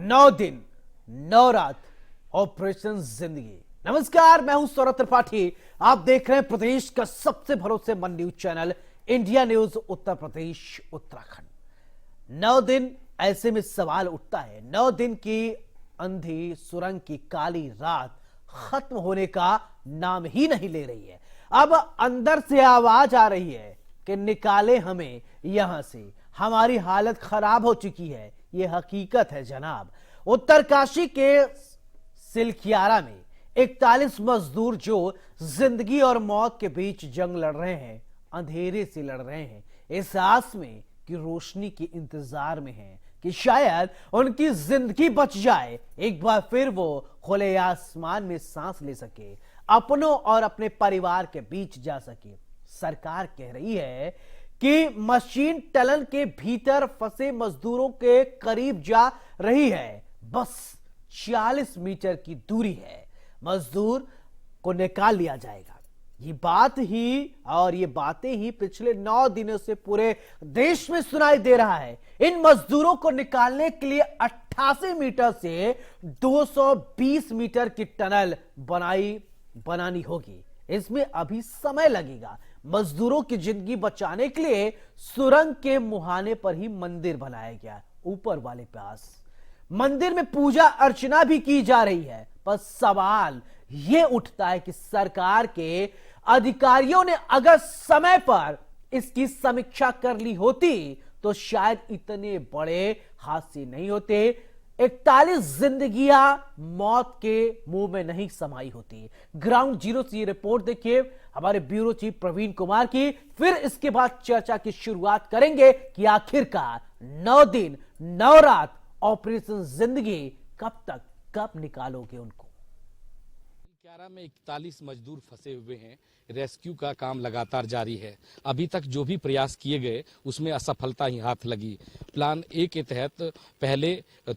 9 दिन 9 रात ऑपरेशन जिंदगी। नमस्कार, मैं हूं सौरभ त्रिपाठी। आप देख रहे हैं प्रदेश का सबसे भरोसेमंद news channel India news Uttar Pradesh Uttarakhand. 9 दिन ऐसे में सवाल उठता है, 9 दिन की अंधी सुरंग की काली रात खत्म होने का नाम ही नहीं ले रही है। अब अंदर से आवाज आ रही है कि निकाले हमें यहां से, हमारी हालत खराब हो चुकी है। यह हकीकत है जनाब। उत्तरकाशी के सिलखियारा में 41 मजदूर जो जिंदगी और मौत के बीच जंग लड़ रहे हैं, अंधेरे से लड़ रहे हैं, इस आस में कि रोशनी के इंतजार में हैं कि शायद उनकी जिंदगी बच जाए, एक बार फिर वो खुले आसमान में सांस ले सके, अपनों और अपने परिवार के बीच जा सके। सरकार कह रही है कि मशीन टनल के भीतर फंसे मजदूरों के करीब जा रही है, बस 40 मीटर की दूरी है, मजदूर को निकाल लिया जाएगा। ये बातें ही पिछले 9 दिनों से पूरे देश में सुनाई दे रहा है। इन मजदूरों को निकालने के लिए 88 मीटर से 220 मीटर की टनल बनानी होगी। इसमें अभी समय लगेगा। मजदूरों की जिंदगी बचाने के लिए सुरंग के मुहाने पर ही मंदिर बनाया गया। ऊपर वाले पास मंदिर में पूजा अर्चना भी की जा रही है, पर सवाल यह उठता है कि सरकार के अधिकारियों ने अगर समय पर इसकी समीक्षा कर ली होती तो शायद इतने बड़े हादसे नहीं होते। 41 जिंदगियां मौत के मुंह में नहीं समाई होती। ग्राउंड जीरो से रिपोर्ट देखिए हमारे ब्यूरो चीफ प्रवीण कुमार की। फिर इसके बाद चर्चा की शुरुआत करेंगे कि आखिरकार 9 दिन 9 रात ऑपरेशन जिंदगी कब निकालोगे उनको। सिलखियारा में 41 मजदूर फंसे हुए हैं। रेस्क्यू का काम लगातार जारी है। अभी तक जो भी प्रयास किए गए उसमें असफलता ही हाथ लगी। प्लान ए के तहत पहले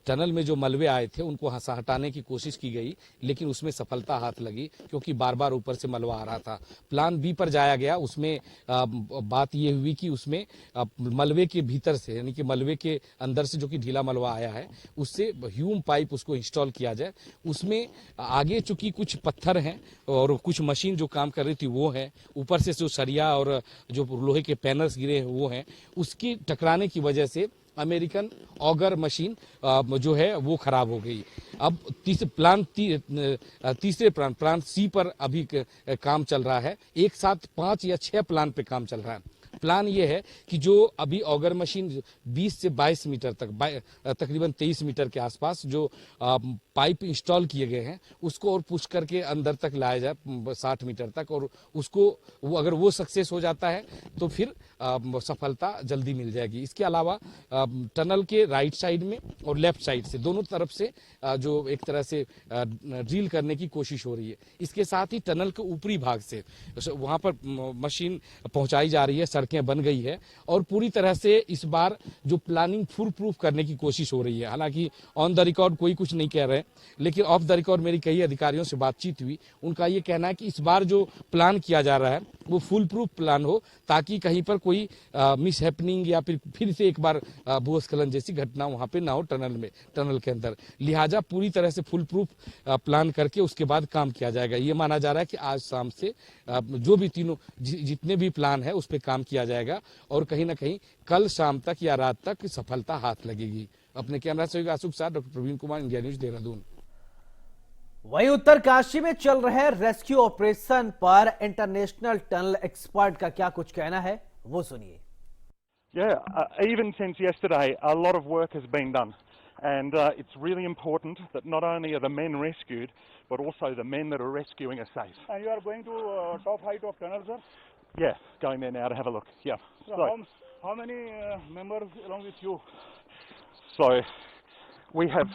टनल में जो मलबे आए थे उनको हटाने की कोशिश की गई, लेकिन उसमें सफलता हाथ लगी क्योंकि बार बार ऊपर से मलबा आ रहा था। प्लान बी पर जाया गया। उसमें बात यह हुई कि उसमें मलबे के भीतर से, यानी कि मलबे के अंदर से जो कि ढीला मलबा आया है, उससे ह्यूम पाइप उसको इंस्टॉल किया जाए। उसमें आगे चूंकि कुछ पत्थर हैं और कुछ मशीन जो काम कर रही थी वो है, ऊपर से जो सरिया और जो लोहे के पैनल्स गिरे हैं वो हैं, उसकी टकराने की वजह से अमेरिकन ऑगर मशीन जो है वो खराब हो गई। अब तीसरे प्लान सी पर अभी काम चल रहा है। एक साथ 5 या 6 प्लान पे काम चल रहा है। प्लान ये है कि जो अभी ऑगर मशीन 20 से 22 मीटर तक, तकरीबन 23 मीटर के आसपास जो पाइप इंस्टॉल किए गए हैं उसको और पुश करके अंदर तक लाया जाए 60 मीटर तक, और उसको अगर वो सक्सेस हो जाता है तो फिर सफलता जल्दी मिल जाएगी। इसके अलावा टनल के राइट साइड में और लेफ्ट साइड से दोनों तरफ से जो एक तरह से ड्रिल करने की कोशिश हो रही है। इसके साथ ही टनल के ऊपरी भाग से वहां पर मशीन पहुंचाई जा रही है, सड़कें बन गई है और पूरी तरह से इस बार जो प्लानिंग फुल प्रूफ करने की कोशिश हो रही है। हालांकि ऑन द रिकॉर्ड कोई कुछ नहीं कह रहे, लेकिन ऑफ द रिकॉर्ड मेरी कई अधिकारियों से बातचीत हुई। उनका ये कहना है कि इस बार जो प्लान किया जा रहा है वो फुल प्रूफ प्लान हो, ताकि कहीं पर कोई मिस हैपनिंग या फिर से एक बार भूस्खलन जैसी घटना वहां पे ना हो टनल के अंदर। लिहाजा पूरी तरह से फुल प्रूफ प्लान करके उसके बाद काम किया जाएगा। ये माना जा रहा है कि आज शाम से जो भी तीनों जितने भी प्लान है उस पर काम किया जाएगा और कहीं ना कहीं कल शाम तक या रात तक सफलता हाथ लगेगी। अपने कैमरा सहयोगी आशुक साथ doctor Praveen Kumar, India news, Dehradun. वहीं उत्तरकाशी में चल रहे रेस्क्यू ऑपरेशन पर इंटरनेशनल टनल एक्सपर्ट का क्या कुछ कहना है, वो सुनिए। Even since yesterday, a lot of work has been done, and it's really important that not only are the men rescued, but also the men that are rescuing are safe. And you are going to top height of tunnel, sir? Yeah, going there now to have a look. Yeah. So how many members along with you? So we have,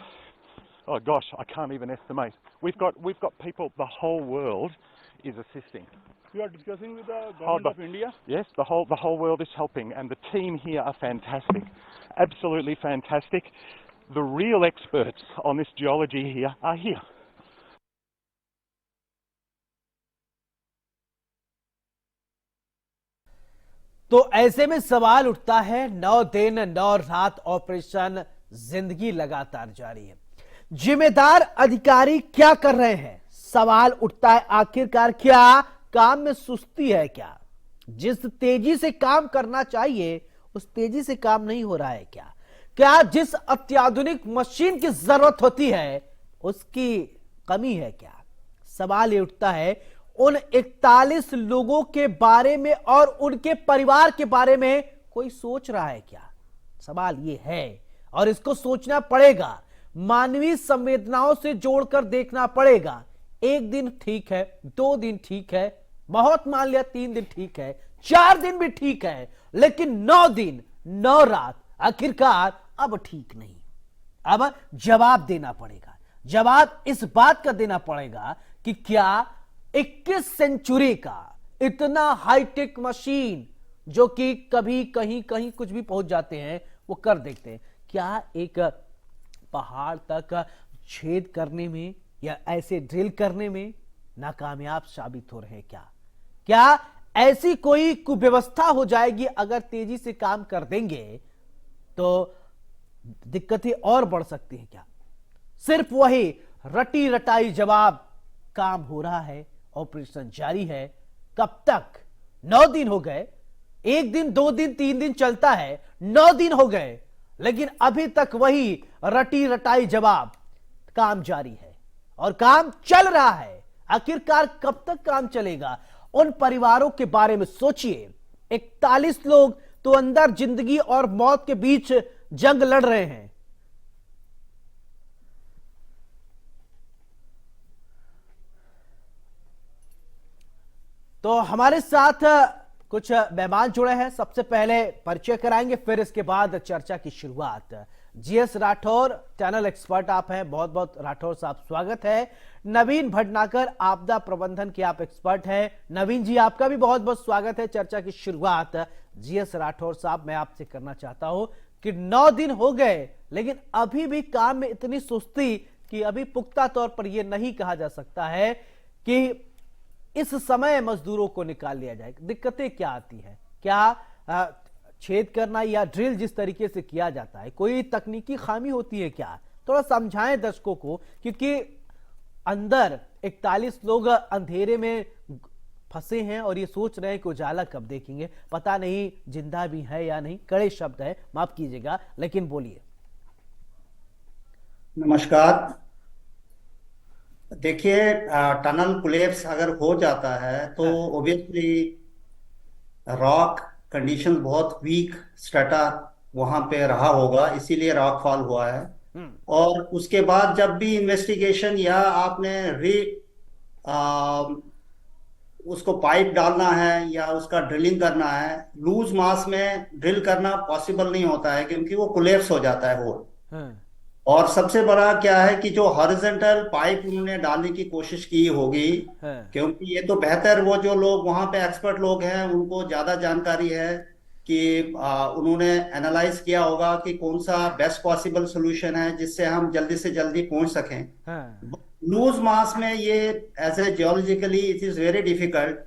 oh gosh, I can't even estimate. We've got people. The whole world is assisting. You are discussing with the government of India? Yes, the whole world is helping, and the team here are fantastic, absolutely fantastic. The real experts on this geology here are here. तो ऐसे में सवाल उठता है, 9 दिन 9 रात operation जिंदगी लगातार जारी है। जिम्मेदार अधिकारी क्या कर रहे हैं? सवाल उठता है, आखिरकार क्या काम में सुस्ती है? क्या जिस तेजी से काम करना चाहिए उस तेजी से काम नहीं हो रहा है? क्या जिस अत्याधुनिक मशीन की जरूरत होती है उसकी कमी है? क्या सवाल ये उठता है उन 41 लोगों के बारे में और उनके परिवार के बारे में कोई सोच रहा है क्या? सवाल ये है और इसको सोचना पड़ेगा, मानवीय संवेदनाओं से जोड़कर देखना पड़ेगा। एक दिन ठीक है, 2 दिन ठीक है, बहुत मान लिया 3 दिन ठीक है, 4 दिन भी ठीक है, लेकिन 9 दिन 9 रात आखिरकार अब ठीक नहीं। अब जवाब देना पड़ेगा। जवाब इस बात का देना पड़ेगा कि क्या 21 सेंचुरी का इतना हाईटेक मशीन जो कि कभी कहीं कहीं कुछ भी पहुंच जाते हैं वो कर देखते हैं, क्या एक पहाड़ तक छेद करने में या ऐसे ड्रिल करने में नाकामयाब साबित हो रहे हैं? क्या ऐसी कोई कुव्यवस्था हो जाएगी अगर तेजी से काम कर देंगे तो दिक्कतें और बढ़ सकती हैं? क्या सिर्फ वही रटी रटाई जवाब, काम हो रहा है, ऑपरेशन जारी है, कब तक? 9 दिन हो गए, 1 दिन 2 दिन 3 दिन चलता है, 9 दिन हो गए, लेकिन अभी तक वही रटी रटाई जवाब, काम जारी है और काम चल रहा है। आखिरकार कब तक काम चलेगा? उन परिवारों के बारे में सोचिए। 41 लोग तो अंदर जिंदगी और मौत के बीच जंग लड़ रहे हैं। तो हमारे साथ कुछ मेहमान जुड़े हैं, सबसे पहले परिचय कराएंगे, फिर इसके बाद चर्चा की शुरुआत। जीएस राठौर, टनल एक्सपर्ट आप हैं, बहुत बहुत राठौर साहब स्वागत है। नवीन भटनागर, आपदा प्रबंधन के आप एक्सपर्ट हैं। नवीन जी आपका भी बहुत बहुत स्वागत है। चर्चा की शुरुआत जीएस राठौर साहब मैं आपसे करना चाहता हूं कि 9 दिन हो गए लेकिन अभी भी काम में इतनी सुस्ती कि अभी पुख्ता तौर पर यह नहीं कहा जा सकता है कि इस समय मजदूरों को निकाल लिया जाए। दिक्कतें क्या आती है? क्या छेद करना या ड्रिल जिस तरीके से किया जाता है कोई तकनीकी खामी होती है क्या? थोड़ा समझाएं दर्शकों को, क्योंकि अंदर 41 लोग अंधेरे में फंसे हैं और ये सोच रहे हैं कि उजाला कब देखेंगे, पता नहीं जिंदा भी है या नहीं। कड़े शब्द है, माफ कीजिएगा, लेकिन बोलिए। नमस्कार। देखिए, टनल कोलैप्स अगर हो जाता है तो ऑब्वियसली रॉक कंडीशन बहुत वीक स्ट्रेटा वहां पे रहा होगा, इसीलिए रॉक फॉल हुआ है। और उसके बाद जब भी इन्वेस्टिगेशन या आपने उसको पाइप डालना है या उसका ड्रिलिंग करना है, लूज मास में ड्रिल करना पॉसिबल नहीं होता है क्योंकि वो कोलैप्स हो जाता है होल। और सबसे बड़ा क्या है कि जो हॉरिजॉन्टल पाइप उन्होंने डालने की कोशिश की होगी, क्योंकि ये तो बेहतर वो जो लोग वहां पे एक्सपर्ट लोग हैं उनको ज्यादा जानकारी है कि उन्होंने एनालाइज किया होगा कि कौन सा बेस्ट पॉसिबल सोल्यूशन है जिससे हम जल्दी से जल्दी पहुंच सकें। लूज मास में ये as a geologically it is very difficult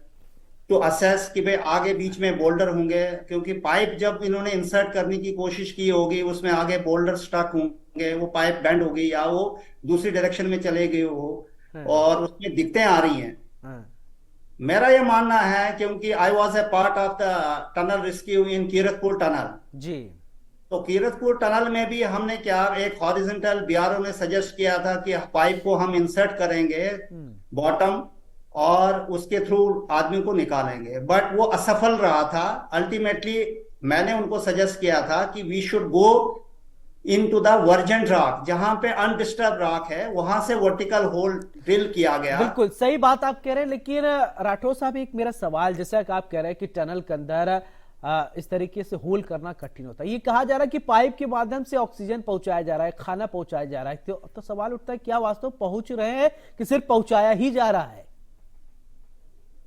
to assess कि भाई आगे बीच में बोल्डर होंगे, क्योंकि पाइप जब इन्होंने इंसर्ट करने की कोशिश की होगी उसमें आगे बोल्डर स्टक होंगे, वो पाइप बेंड होगी या वो दूसरी डायरेक्शन में चले गए हो और उसमें दिक्कतें आ रही हैं। मेरा ये मानना है, क्योंकि I was a part of the tunnel rescue in Kiratpur tunnel जी, तो कीरतपुर टनल में भी हमने क्या एक हॉरिजॉन्टल बीआरओ ने सजेस्ट किया था कि पाइप को हम इंसर्ट करेंगे बॉटम और उसके थ्रू आदमी को निकालेंगे, बट वो असफल रहा था। अल्टीमेटली मैंने उनको सजेस्ट किया था कि we should go into the virgin rock, जहां पे अनडिस्टर्ब रॉक है, वहां से वर्टिकल होल ड्रिल किया गया। बिल्कुल सही बात आप कह रहे हैं, लेकिन राठौर साहब एक मेरा सवाल, जैसा कि आप कह रहे हैं कि टनल के अंदर इस तरीके से होल करना कठिन होता है, ये कहा जा रहा है कि पाइप के माध्यम से ऑक्सीजन पहुंचाया जा रहा है, खाना पहुंचाया जा रहा है, तो सवाल उठता है क्या वास्तव पहुंच रहे हैं कि सिर्फ पहुंचाया ही जा रहा है?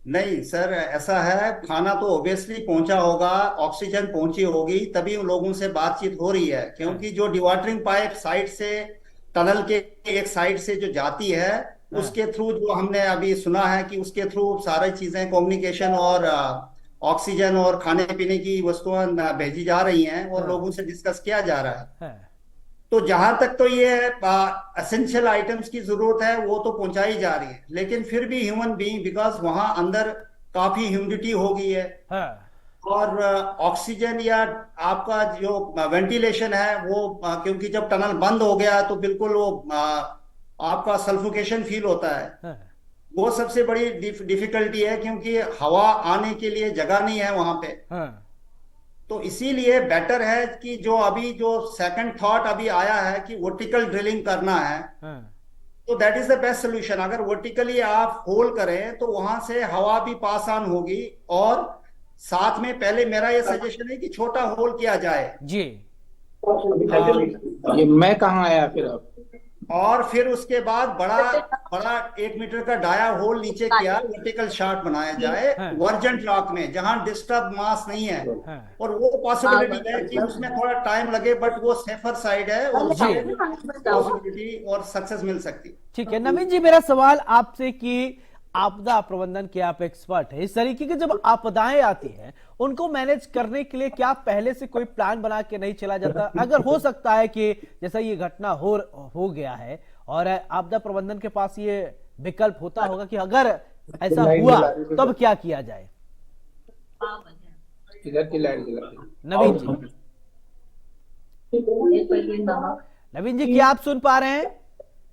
नहीं सर, ऐसा है, खाना तो ऑब्वियसली पहुंचा होगा, ऑक्सीजन पहुंची होगी, तभी उन लोगों से बातचीत हो रही है। क्योंकि जो डिवाटरिंग पाइप साइड से टनल के एक साइड से जो जाती है उसके थ्रू जो हमने अभी सुना है कि उसके थ्रू सारी चीजें कम्युनिकेशन और ऑक्सीजन और खाने पीने की वस्तुएं भेजी जा रही हैं और लोगों से डिस्कस किया जा रहा है। तो जहां तक तो ये एसेंशियल आइटम्स की जरूरत है वो तो पहुंचाई जा रही है, लेकिन फिर भी ह्यूमन बीइंग, बिकॉज वहां अंदर काफी ह्यूमिडिटी हो गई है हाँ, और ऑक्सीजन या आपका जो वेंटिलेशन है वो क्योंकि जब टनल बंद हो गया तो बिल्कुल वो आपका सल्फोकेशन फील होता है। हाँ, वो सबसे बड़ी डिफिकल्टी है, क्योंकि हवा आने के लिए जगह नहीं है वहां पे। हाँ, तो इसीलिए बेटर है कि जो अभी जो सेकंड थॉट अभी आया है कि वर्टिकल ड्रिलिंग करना है, हाँ, तो that is the best solution. अगर वर्टिकली आप होल करें तो वहां से हवा भी पास ऑन होगी, और साथ में पहले मेरा ये सजेशन है कि छोटा होल किया जाए, जी, ये मैं कहाँ आया फिर अब? और फिर उसके बाद बड़ा बड़ा 1 मीटर का डाया होल नीचे किया, वर्टिकल शार्ट बनाया जाए हाँ। वर्जेंट रॉक में जहां डिस्टर्ब मास नहीं है। हाँ। और वो पॉसिबिलिटी है कि उसमें थोड़ा टाइम लगे, बट वो सेफर साइड है और जी। पॉसिबिलिटी और सक्सेस मिल सकती। ठीक है नवीन जी, मेरा सवाल आपसे कि आपदा प्रबंधन के आप एक्सपर्ट हैं, इस तरीके की जब आपदाएं आती हैं उनको मैनेज करने के लिए क्या पहले से कोई प्लान बना के नहीं चला जाता? अगर हो सकता है कि जैसा ये घटना हो गया है और आपदा प्रबंधन के पास ये विकल्प होता होगा कि अगर ऐसा हुआ तब क्या किया जाए? इधर की लाइट जला दी। नवीन जी, नवीन जी क्या आप सुन पा रहे हैं?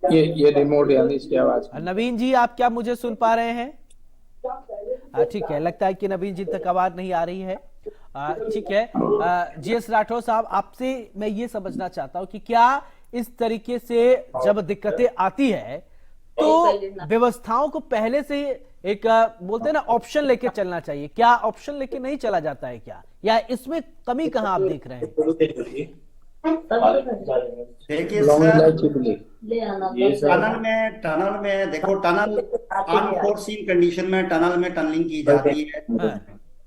ये रिमोट यानी इसकी आवाज। नवीन जी आप क्या मुझे सुन पा रहे हैं? ठीक है, लगता है कि नवीन जी तक आवाज नहीं आ रही है। ठीक है, जीएस राठौर साहब आपसे मैं ये समझना चाहता हूं कि क्या इस तरीके से जब दिक्कतें आती है तो व्यवस्थाओं को पहले से एक बोलते हैं ना ऑप्शन लेके चलना चाहिए, क्या ऑप्शन लेके नहीं चला जाता है क्या, या इसमें कमी कहां आप देख रहे हैं? देखिए सर, टनल में देखो, टनल अनफोर्सीन कंडीशन में टनलिंग की जाती है।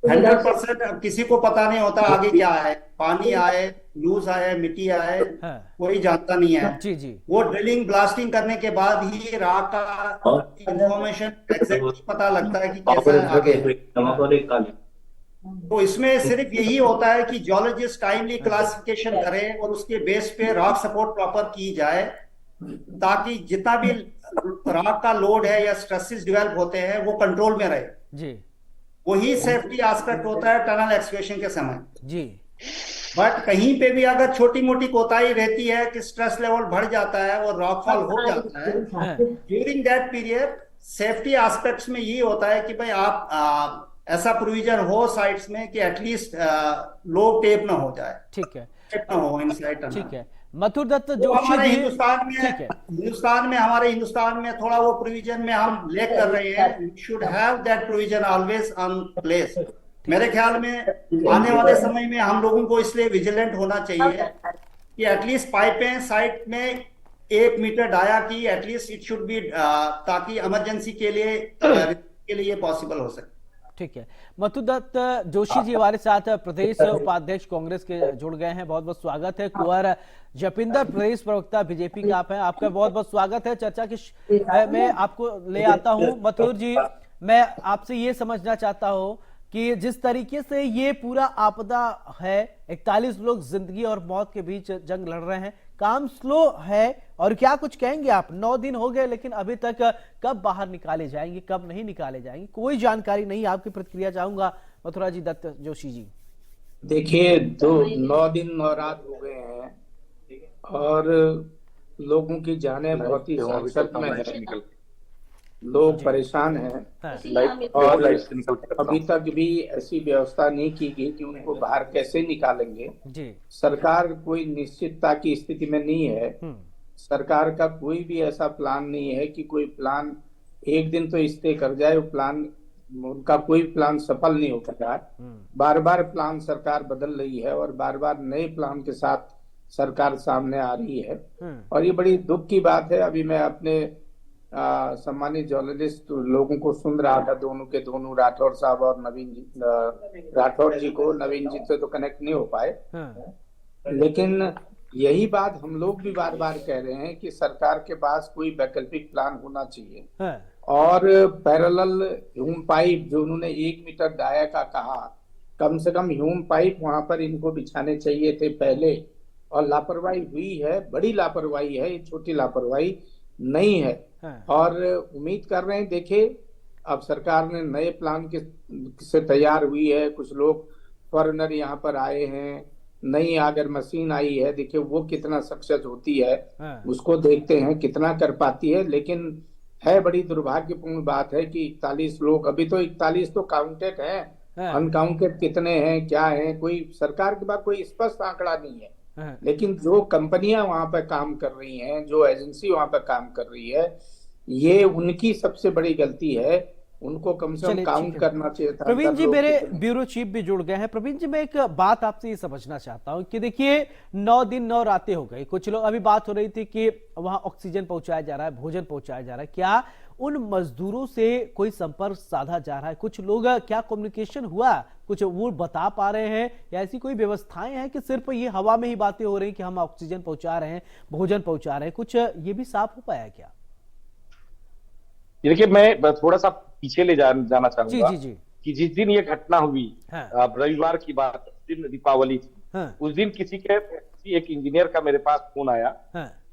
100% अब किसी को पता नहीं होता आगे क्या है, पानी आए, लूज आए, मिट्टी आए, कोई जानता नहीं है। जी जी, वो ड्रिलिंग ब्लास्टिंग करने के बाद ही रात का इंफॉर्मेशन एग्जैक्टली पता लगता है कि कैसा है आगे। तो इसमें सिर्फ यही होता है कि जियोलॉजिस्ट टाइमली क्लासिफिकेशन करे और उसके बेस पे रॉक सपोर्ट प्रॉपर की जाए, ताकि जितना भी रॉक का लोड है या स्ट्रेसेस डेवलप होते हैं वो कंट्रोल में रहे जी, वही सेफ्टी एस्पेक्ट होता है टनल एक्सकवेशन के समय जी। बट कहीं पे भी अगर छोटी मोटी कोताही रहती है कि स्ट्रेस लेवल बढ़ जाता है और रॉकफॉल हो जाता है, during that period safety aspects में ये होता है कि भाई आप ऐसा प्रोविजन हो साइट्स में कि एटलीस्ट लो टेप ना हो जाए, ठीक है, टेप ना हो इनसाइड टनल। ठीक है, मथुर दत्त तो जोशी हमारे जी, हिंदुस्तान में थोड़ा वो प्रोविजन में हम लेक कर रहे हैं, should have that provision always on place. मेरे ख्याल में आने वाले समय में हम लोगों को इसलिए विजिलेंट होना चाहिए कि एटलीस्ट पाइपें साइड में 1 मीटर डाया की एटलीस्ट इट शुड बी, ताकि इमरजेंसी के लिए पॉसिबल हो सके। ठीक है, मथुर दत्त जोशी जी हमारे साथ प्रदेश उपाध्यक्ष कांग्रेस के जुड़ गए हैं, बहुत बहुत स्वागत है। कुंवर जपिंदर प्रदेश प्रवक्ता बीजेपी का आप हैं, आपका बहुत बहुत स्वागत है। चर्चा की मैं आपको ले आता हूं। मथुर जी, मैं आपसे ये समझना चाहता हूं कि जिस तरीके से ये पूरा आपदा है, 41 लोग जिंदगी और मौत के बीच जंग लड़ रहे हैं, काम स्लो है, और क्या कुछ कहेंगे आप? 9 दिन हो गए लेकिन अभी तक कब बाहर निकाले जाएंगे, कब नहीं निकाले जाएंगे, कोई जानकारी नहीं। आपकी प्रतिक्रिया चाहूंगा मथुरा जी, दत्त जोशी जी। देखिए, 9 दिन 9 रात हो गए हैं और लोगों की जानें बहुत ही संकट में है, लोग परेशान हैं और अभी तक भी ऐसी व्यवस्था नहीं की गई कि उनको बाहर कैसे निकालेंगे। जी, सरकार कोई निश्चितता की स्थिति में नहीं है। सरकार का कोई भी ऐसा प्लान नहीं है कि कोई प्लान एक दिन तो स्टे कर जाए, वो प्लान, उनका कोई प्लान सफल नहीं हो रहा है। बार बार प्लान सरकार बदल रही है और बार बार नए प्लान के साथ सरकार सामने आ रही है, और ये बड़ी दुख की बात है। अभी मैं अपने सम्मानित जर्नलिस्ट लोगों को सुन रहा था, दोनों राठौर साहब और नवीन जी, राठौर जी को, नवीन जी से तो कनेक्ट नहीं हो पाए। लेकिन यही बात हम लोग भी बार बार कह रहे हैं कि सरकार के पास कोई वैकल्पिक प्लान होना चाहिए। और पैरेलल ह्यूम पाइप जो उन्होंने 1 मीटर डाया का कहा, कम से कम ह्यूम पाइप वहां पर इनको बिछाने चाहिए थे पहले, और लापरवाही हुई है, बड़ी लापरवाही है, ये छोटी लापरवाही नहीं है। और उम्मीद कर रहे हैं, देखिए अब सरकार ने नए प्लान के से तैयार हुई है, कुछ लोग फॉरेनर यहाँ पर आए हैं, नई अगर मशीन आई है, देखिए वो कितना सक्सेस होती है, उसको देखते हैं कितना कर पाती है। लेकिन है बड़ी दुर्भाग्यपूर्ण बात है कि 41 लोग, अभी तो 41 तो काउंटेड हैं, अनकाउंटेड कितने हैं क्या है, कोई सरकार के पास कोई स्पष्ट आंकड़ा नहीं है। लेकिन जो कंपनियां वहां पर काम कर रही हैं, जो एजेंसी वहां पर काम कर रही है, ये उनकी सबसे बड़ी गलती है, उनको कम से कम काउंट करना चाहिए था। प्रवीण जी मेरे ब्यूरो चीफ भी जुड़ गए हैं। प्रवीण जी, मैं एक बात आपसे ये समझना चाहता हूं कि देखिए 9 दिन 9 रातें हो गई, कुछ लोग, अभी बात हो रही थी कि वहां ऑक्सीजन पहुंचाया जा रहा है, भोजन पहुंचाया जा रहा है, क्या उन मजदूरों से कोई संपर्क साधा जा रहा है? कुछ लोग, क्या कम्युनिकेशन हुआ, कुछ वो बता पा रहे हैं, या ऐसी कोई व्यवस्थाएं हैं कि सिर्फ ये हवा में ही बातें हो रही कि हम ऑक्सीजन पहुंचा रहे हैं, भोजन पहुंचा रहे हैं, कुछ ये भी साफ हो पाया क्या? देखिए, मैं थोड़ा सा पीछे ले जाना चाहूंगा। जी जी जी। कि जिस दिन ये घटना हुई, रविवार की बात, उस दिन दीपावली थी। उस दिन किसी एक इंजीनियर का मेरे पास फोन आया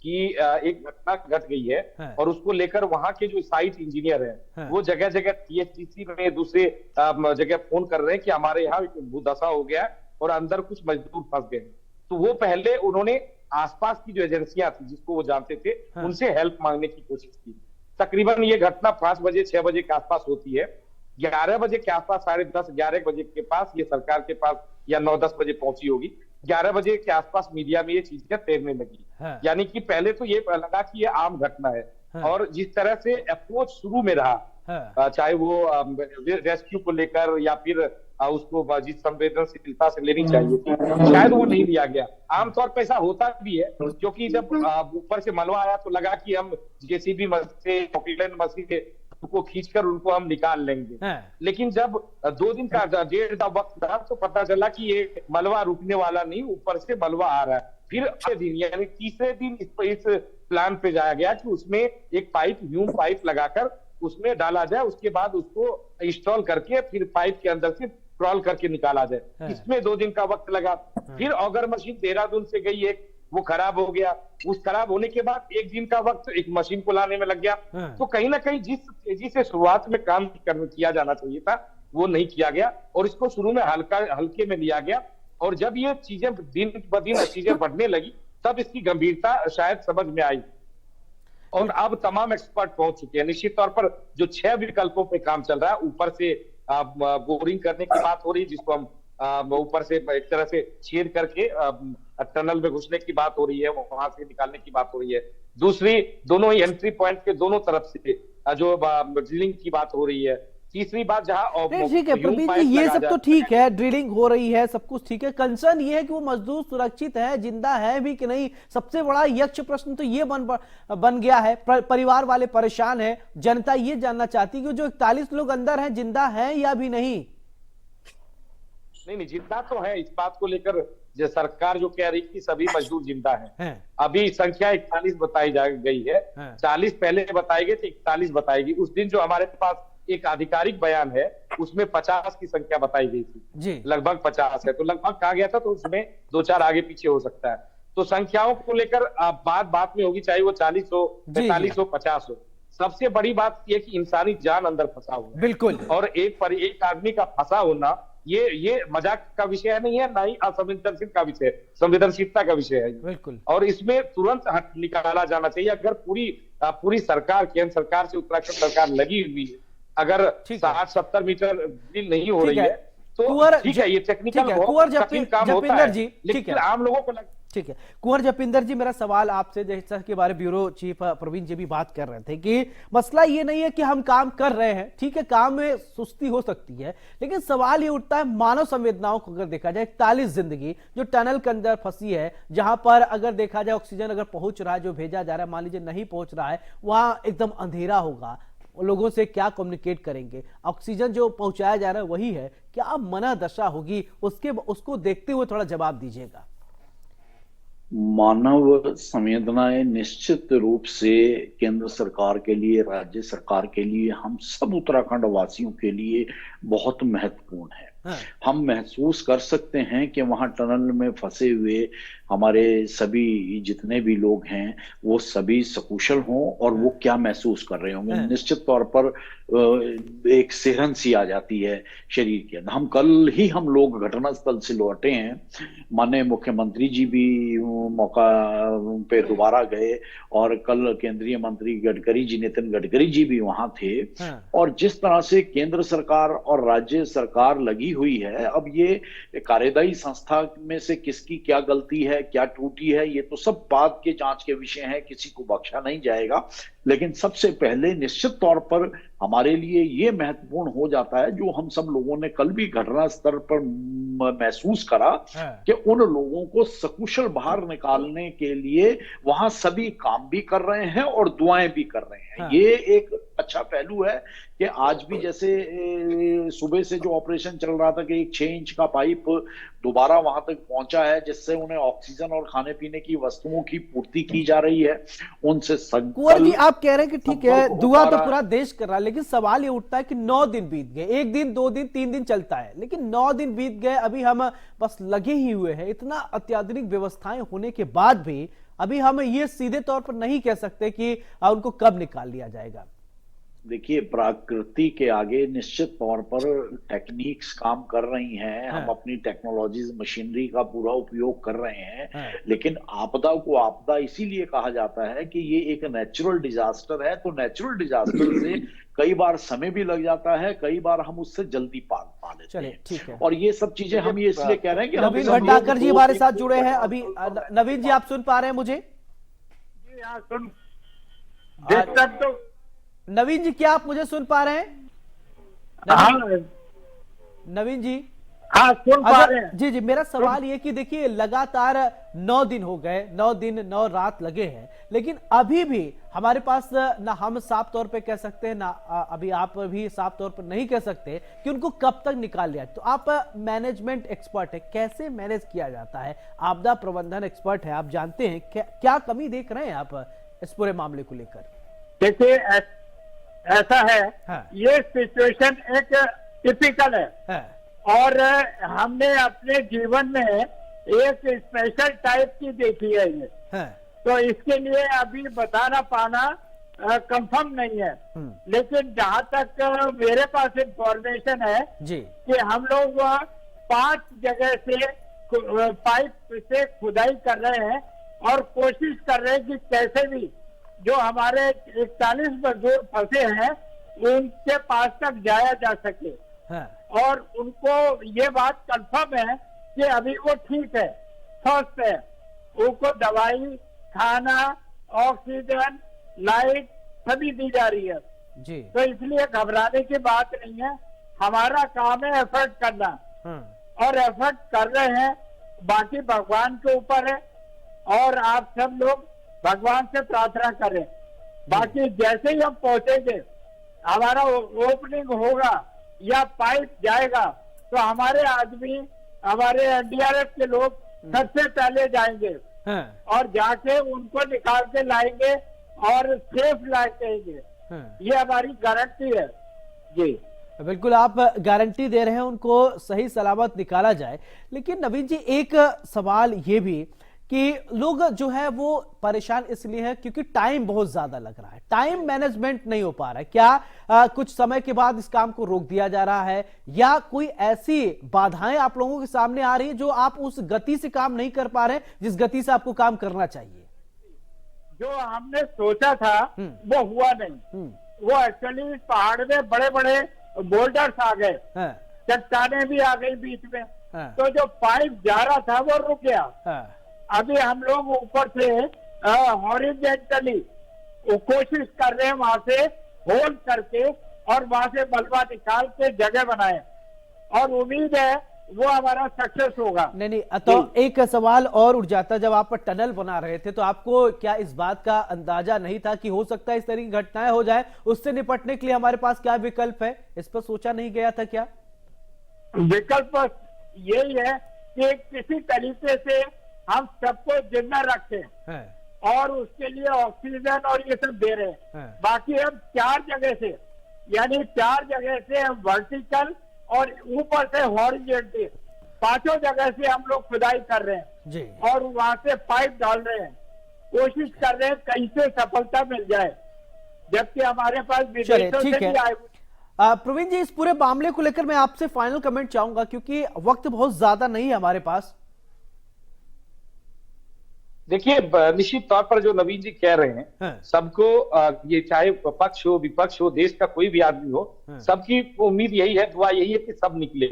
कि एक घटना घट गई है और उसको लेकर वहां के जो साइट इंजीनियर हैं वो जगह जगह टीएचडीसी में दूसरे जगह फोन कर रहे हैं कि हमारे यहाँ भूदशा हो गया है और अंदर कुछ मजदूर फंस गए। तो वो पहले उन्होंने आसपास की जो एजेंसियां थी जिसको वो जानते थे उनसे हेल्प मांगने की कोशिश की। तकरीबन ये घटना 5 बजे 6 बजे के आसपास होती है। 11 बजे के आसपास, 10:30 11 बजे के पास ये सरकार के पास, या 9-10 बजे पहुंची होगी। 11 बजे के आसपास मीडिया में ये चीजें तैरने लगी। यानी कि पहले तो ये लगा कि ये आम घटना है, और जिस तरह से अप्रोच शुरू में रहा, चाहे वो रेस्क्यू को लेकर या फिर उसको जिस संवेदनशीलता से लेनी चाहिए थी, शायद वो नहीं लिया गया। आमतौर पर ऐसा होता भी है, क्योंकि जब ऊपर से मलबा आया तो लगा कि हम जेसीबी से, मशीन से को खींचकर उनको हम निकाल लेंगे। लेकिन जब 2 दिन का 1.5 वक्त रहा तो पता चला कि ये मलबा रुकने वाला नहीं, ऊपर से मलबा आ रहा है। फिर अगले दिन यानी तीसरे दिन इस प्लान पे जाया गया कि उसमें एक पाइप, ह्यूम पाइप लगाकर उसमें डाला जाए, उसके बाद उसको इंस्टॉल करके फिर पाइप के अंदर से क्रॉल करके निकाला जाए। इसमें 2 दिन का वक्त लगा। फिर ऑगर मशीन देहरादून से गई एक, वो खराब हो गया। उस खराब होने के बाद 1 दिन का वक्त एक मशीन को लाने में लग गया। तो कहीं ना कहीं जिस तेजी से शुरुआत में काम किया जाना चाहिए था वो नहीं किया गया, और इसको शुरू में हल्के में लिया गया। और जब ये चीजें दिन ब दिन चीजें बढ़ने लगी तब इसकी गंभीरता शायद समझ में आई, और अब तमाम एक्सपर्ट पहुंच चुके हैं। निश्चित तौर पर जो 6 विकल्पों पे काम चल रहा है, ऊपर से बोरिंग करने की बात हो रही है, जिसको हम ऊपर से एक तरह से छेद करके टनल में घुसने की बात हो रही है, वहां से निकालने की बात हो रही है। दूसरी, दोनों ही एंट्री पॉइंट के दोनों तरफ से जो ड्रिलिंग की बात हो रही है। तीसरी बात, जहां ठीक है प्रवीण जी, ये सब तो ठीक है, ड्रिलिंग हो रही है, सब कुछ ठीक है। कंसर्न ये है कि वो मजदूर सुरक्षित है, जिंदा है भी कि नहीं। सबसे बड़ा यक्ष प्रश्न तो ये बन गया है। परिवार वाले परेशान है, जनता ये जानना चाहती है कि जो 41 लोग अंदर हैं जिंदा हैं या भी नहीं। नहीं, जिंदा तो है। इस बात को लेकर जो सरकार जो कह रही कि सभी मजदूर जिंदा हैं। अभी संख्या 41 बताई गई है। 40 पहले बताई गई थी, 41 बताएगी। उस दिन जो हमारे पास एक आधिकारिक बयान है उसमें 50 की संख्या बताई गई थी, लगभग 50 है। तो लगभग कहा गया था, तो उसमें 2-4 आगे पीछे हो सकता है। तो संख्याओं को लेकर बात में होगी, चाहे वो 40 हो, 45 हो, 50 हो। सबसे बड़ी बात यह कि इंसानी जान अंदर फंसा हुआ है। बिल्कुल। और एक आदमी का फंसा होना ये मजाक का विषय नहीं है, ना ही संवेदनशीलता का विषय है। बिल्कुल। और इसमें तुरंत निकाला जाना चाहिए। अगर पूरी सरकार, केंद्र सरकार से उत्तराखंड सरकार लगी हुई है, अगर 60-70 मीटर ड्रिल नहीं हो रही है तो ठीक है, ये टेक्निकल कठिन काम होता है, लेकिन आम लोगों को ठीक है। कुंवर जपिंदर जी, मेरा सवाल आपसे, जैसा के बारे ब्यूरो चीफ प्रवीण जी भी बात कर रहे थे कि मसला ये नहीं है कि हम काम कर रहे हैं, ठीक है, काम में सुस्ती हो सकती है, लेकिन सवाल ये उठता है मानव संवेदनाओं को अगर देखा जाए, 41 जिंदगी जो टनल के अंदर फंसी है, जहां पर अगर देखा जाए ऑक्सीजन अगर पहुंच रहा है, जो भेजा जा रहा है, मान लीजिए नहीं पहुंच रहा है, वहां एकदम अंधेरा होगा, लोगों से क्या कम्युनिकेट करेंगे? ऑक्सीजन जो पहुंचाया जा रहा है वही है, क्या मना दशा होगी? उसको देखते हुए थोड़ा जवाब दीजिएगा। मानव संवेदनाएं निश्चित रूप से केंद्र सरकार के लिए, राज्य सरकार के लिए, हम सब उत्तराखंड वासियों के लिए बहुत महत्वपूर्ण है। हम महसूस कर सकते हैं कि वहां टनल में फंसे हुए हमारे सभी जितने भी लोग हैं वो सभी सकुशल हों और वो क्या महसूस कर रहे होंगे। निश्चित तौर पर एक सिहरन सी आ जाती है शरीर के अंदर। हम लोग घटनास्थल से लौटे हैं, माननीय मुख्यमंत्री जी भी मौका पे दोबारा गए और कल केंद्रीय मंत्री गडकरी जी, नितिन गडकरी जी भी वहां थे। और जिस तरह से केंद्र सरकार और राज्य सरकार लगी हुई है, अब ये कार्यदायी संस्था में से किसकी क्या गलती है, क्या टूटी है, ये तो सब बाद के जांच के विषय है, किसी को बख्शा नहीं जाएगा। लेकिन सबसे पहले निश्चित तौर पर हमारे लिए ये महत्वपूर्ण हो जाता है, जो हम सब लोगों ने कल भी घटना स्तर पर महसूस करा कि उन लोगों को सकुशल बाहर निकालने के लिए वहां सभी काम भी कर रहे हैं और दुआएं भी कर रहे हैं। ये एक अच्छा पहलू है कि आज भी जैसे सुबह से जो ऑपरेशन चल रहा था कि एक 6 इंच का पाइप दोबारा वहां तक पहुंचा है, जिससे उन्हें ऑक्सीजन और खाने पीने की वस्तुओं की पूर्ति की जा रही है। उनसे कुंवर जी, आप कह रहे हैं कि ठीक है दुआ तो पूरा देश कर रहा है, लेकिन सवाल ये उठता है कि 9 दिन बीत गए, 1 दिन 2 दिन 3 दिन चलता है, लेकिन 9 दिन बीत गए, अभी हम बस लगे ही हुए हैं। इतना अत्याधुनिक व्यवस्थाएं होने के बाद भी अभी हम ये सीधे तौर पर नहीं कह सकते कि उनको कब निकाल लिया जाएगा। देखिए, प्रकृति के आगे निश्चित तौर पर टेक्निक्स काम कर रही हैं। हम अपनी टेक्नोलॉजीज, मशीनरी का पूरा उपयोग कर रहे हैं। लेकिन आपदा को आपदा इसीलिए कहा जाता है कि ये एक नेचुरल डिजास्टर है। तो नेचुरल डिजास्टर से कई बार समय भी लग जाता है, कई बार हम उससे जल्दी पा लेते हैं। ठीक है। और ये सब चीजें हम ये इसलिए कह रहे हैं कि नवीन भट्टाकर जी हमारे साथ जुड़े हैं अभी। नवीन जी, आप सुन पा रहे हैं मुझे? जी हाँ, सुन। नवीन जी, क्या आप मुझे सुन पा रहे हैं? नवीन जी, हाँ, सुन पा रहे हैं। जी, मेरा सवाल ये कि देखिए लगातार 9 दिन हो गए, 9 दिन 9 रात लगे हैं, लेकिन अभी भी हमारे पास ना हम साफ तौर पे कह सकते हैं, ना अभी आप भी साफ तौर पर नहीं कह सकते कि उनको कब तक निकाल लिया। तो आप मैनेजमेंट एक्सपर्ट है, कैसे मैनेज किया जाता है, आपदा प्रबंधन एक्सपर्ट है, आप जानते हैं क्या कमी देख रहे हैं आप इस पूरे मामले को लेकर? देखिए, ऐसा है, ये सिचुएशन एक टिपिकल है। और हमने अपने जीवन में एक स्पेशल टाइप की देखी है ये। तो इसके लिए अभी बताना पाना कंफर्म नहीं है। लेकिन जहां तक मेरे पास इंफॉर्मेशन है कि हम लोग 5 जगह से पाइप से खुदाई कर रहे हैं और कोशिश कर रहे हैं कि कैसे भी जो हमारे 41 मजदूर फंसे हैं उनके पास तक जाया जा सके। और उनको ये बात कंफर्म है कि अभी वो ठीक है, स्वस्थ है, उनको दवाई, खाना, ऑक्सीजन, लाइट सभी दी जा रही है जी। तो इसलिए घबराने की बात नहीं है। हमारा काम है एफर्ट करना और एफर्ट कर रहे हैं। बाकी भगवान के ऊपर है और आप सब लोग भगवान से प्रार्थना करें। बाकी जैसे ही हम पहुंचेंगे, हमारा ओपनिंग होगा या पाइप जाएगा, तो हमारे आदमी, हमारे एनडीआरएफ के लोग सबसे पहले जाएंगे और जाके उनको निकाल के लाएंगे और सेफ लाएंगे। ये हमारी गारंटी है जी। बिल्कुल, आप गारंटी दे रहे हैं उनको सही सलामत निकाला जाए। लेकिन नवीन जी, एक सवाल ये भी कि लोग जो है वो परेशान इसलिए है क्योंकि टाइम बहुत ज्यादा लग रहा है, टाइम मैनेजमेंट नहीं हो पा रहा है। क्या कुछ समय के बाद इस काम को रोक दिया जा रहा है, या कोई ऐसी बाधाएं आप लोगों के सामने आ रही है जो आप उस गति से काम नहीं कर पा रहे जिस गति से आपको काम करना चाहिए? जो हमने सोचा था वो हुआ नहीं। वो एक्चुअली पहाड़ में बड़े बड़े बोल्डर्स आ गए, चट्टाने भी आ गई बीच में, तो जो पाइप जा रहा था वो रुक गया। अभी हम लोग ऊपर से हॉरिजॉन्टली कोशिश कर रहे हैं वहां से होल्ड करके और वहां से मलबा निकाल के जगह बनाए और उम्मीद है वो हमारा सक्सेस होगा। नहीं, तो एक सवाल और उठ जाता, जब आप टनल बना रहे थे तो आपको क्या इस बात का अंदाजा नहीं था कि हो सकता है इस तरह की घटनाएं हो जाए? उससे निपटने के लिए हमारे पास क्या विकल्प है, इस पर सोचा नहीं गया था क्या? विकल्प यही है कि किसी तरीके से हम सबको जिम्मा रखें और उसके लिए ऑक्सीजन और ये सब दे रहे हैं। बाकी हम 4 जगह से, यानी 4 जगह से हम वर्टिकल और ऊपर से हॉरिजॉन्टल, पांचों जगह से हम लोग खुदाई कर रहे हैं जी। और वहां से पाइप डाल रहे हैं, कोशिश कर रहे हैं कहीं से सफलता मिल जाए, जबकि हमारे पास विदेशों से भी आए। प्रवीण जी, इस पूरे मामले को लेकर मैं आपसे फाइनल कमेंट चाहूंगा क्योंकि वक्त बहुत ज्यादा नहीं है हमारे पास। देखिए, निश्चित तौर पर जो नवीन जी कह रहे हैं, सबको ये चाहे पक्ष हो विपक्ष हो, देश का कोई भी आदमी हो, सबकी उम्मीद यही है, दुआ यही है कि सब निकले।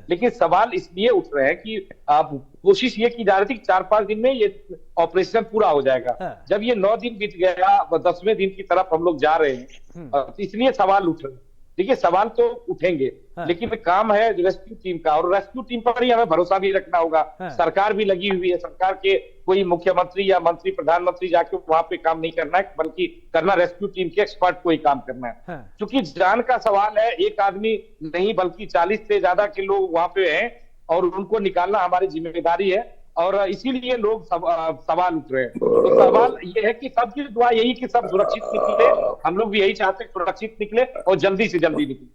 लेकिन सवाल इसलिए उठ रहे हैं कि कोशिश ये की जा रही थी कि 4-5 दिन में ये ऑपरेशन पूरा हो जाएगा। जब ये 9 दिन बीत गया, 10वें दिन की तरफ हम लोग जा रहे हैं, इसलिए सवाल उठ रहे हैं। देखिए, सवाल तो उठेंगे, लेकिन काम है रेस्क्यू टीम का, और रेस्क्यू टीम पर ही हमें भरोसा भी रखना होगा। सरकार भी लगी हुई है, सरकार के कोई मुख्यमंत्री या मंत्री, प्रधानमंत्री जाके वहां पे काम नहीं करना है, बल्कि करना रेस्क्यू टीम के एक्सपर्ट को ही काम करना है। क्योंकि जान का सवाल है, एक आदमी नहीं बल्कि 40 से ज्यादा के लोग वहां पे हैं और उनको निकालना हमारी जिम्मेदारी है, और इसीलिए लोग सवाल उठ रहे हैं। तो सवाल ये है कि सबकी दुआ यही कि सब सुरक्षित निकले, हम लोग भी यही चाहते हैं सुरक्षित निकले और जल्दी से जल्दी निकले।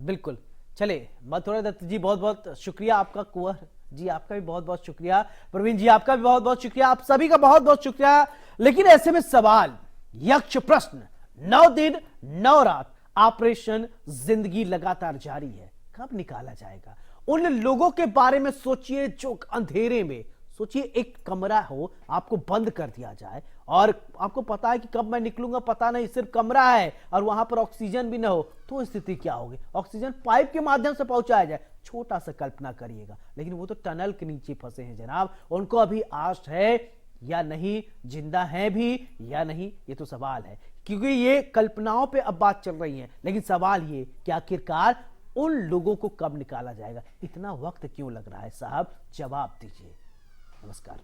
बिल्कुल। चले, मथुरा दत्त जी बहुत बहुत शुक्रिया आपका, कुंवर जी आपका भी बहुत बहुत शुक्रिया, प्रवीण जी आपका भी बहुत बहुत शुक्रिया, आप सभी का बहुत बहुत शुक्रिया। लेकिन ऐसे में सवाल, यक्ष प्रश्न, 9 दिन 9 रात ऑपरेशन जिंदगी लगातार जारी है, कब निकाला जाएगा? उन लोगों के बारे में सोचिए जो अंधेरे में, सोचिए एक कमरा हो, आपको बंद कर दिया जाए और आपको पता है कि कब मैं निकलूंगा पता नहीं, सिर्फ कमरा है और वहां पर ऑक्सीजन भी ना हो, तो स्थिति क्या होगी? ऑक्सीजन पाइप के माध्यम से पहुंचाया जाए, छोटा सा कल्पना करिएगा। लेकिन वो तो टनल के नीचे फंसे हैं जनाब, उनको अभी आश है या नहीं, जिंदा है भी या नहीं, ये तो सवाल है। क्योंकि ये कल्पनाओं पे अब बात चल रही है, लेकिन सवाल ये कि आखिरकार उन लोगों को कब निकाला जाएगा? इतना वक्त क्यों लग रहा है साहब? जवाब दीजिए। नमस्कार।